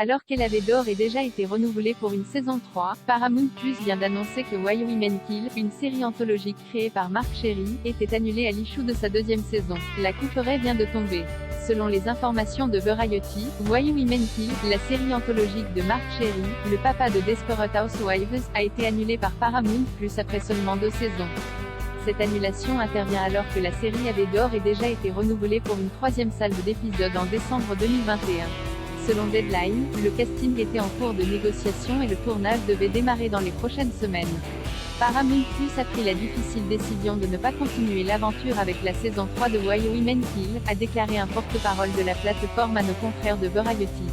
Alors qu'Ella d'Or ait déjà été renouvelée pour une saison 3, Paramount Plus vient d'annoncer que Why Women Kill, une série anthologique créée par Mark Cherry, était annulée à l'issue de sa deuxième saison. La couperet vient de tomber. Selon les informations de Variety, Why Women Kill, la série anthologique de Mark Cherry, le papa de Desperate Housewives, a été annulée par Paramount Plus après seulement 2 saisons. Cette annulation intervient alors que la série Ella d'Or ait déjà été renouvelée pour une 3e salve d'épisodes en décembre 2021. Selon Deadline, le casting était en cours de négociation et le tournage devait démarrer dans les prochaines semaines. Paramount Plus a pris la difficile décision de ne pas continuer l'aventure avec la saison 3 de Why Women Kill, a déclaré un porte-parole de la plateforme à nos confrères de Variety.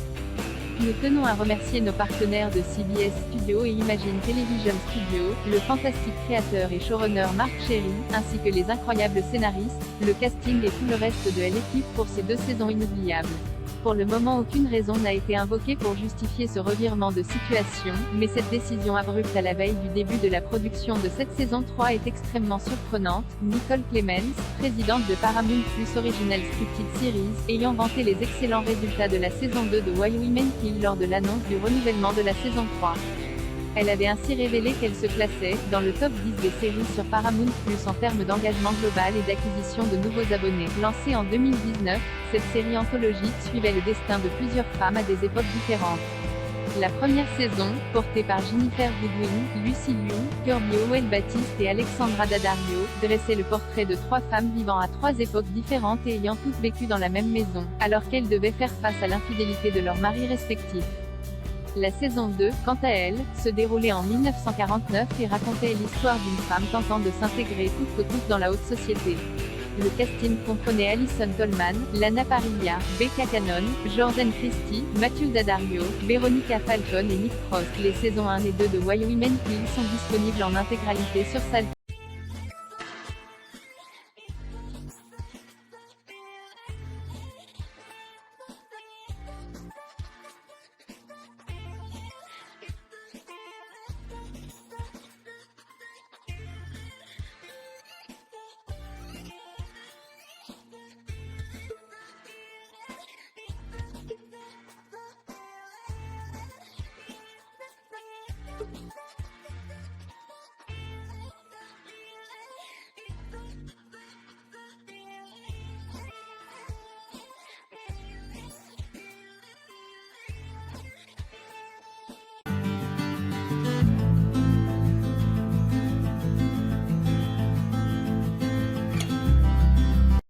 Nous tenons à remercier nos partenaires de CBS Studios et Imagine Television Studios, le fantastique créateur et showrunner Mark Cherry, ainsi que les incroyables scénaristes, le casting et tout le reste de l'équipe pour ces 2 saisons inoubliables. Pour le moment, aucune raison n'a été invoquée pour justifier ce revirement de situation, mais cette décision abrupte à la veille du début de la production de cette saison 3 est extrêmement surprenante. Nicole Clemens, présidente de Paramount Plus Original Scripted Series, ayant vanté les excellents résultats de la saison 2 de Why Women Kill lors de l'annonce du renouvellement de la saison 3. Elle avait ainsi révélé qu'elle se classait dans le top 10 des séries sur Paramount Plus en termes d'engagement global et d'acquisition de nouveaux abonnés. Lancée en 2019, cette série anthologique suivait le destin de plusieurs femmes à des époques différentes. La première saison, portée par Jennifer Goodwin, Lucy Liu, Kirby Howell-Baptiste et Alexandra Daddario, dressait le portrait de 3 femmes vivant à 3 époques différentes et ayant toutes vécu dans la même maison, alors qu'elles devaient faire face à l'infidélité de leurs maris respectifs. La saison 2, quant à elle, se déroulait en 1949 et racontait l'histoire d'une femme tentant de s'intégrer coûte que coûte dans la haute société. Le casting comprenait Alison Tolman, Lana Parrilla, Becca Cannon, Jordan Christie, Matthew Daddario, Veronica Falcon et Nick Frost. Les saisons 1 et 2 de Why Women Kill sont disponibles en intégralité sur Salto.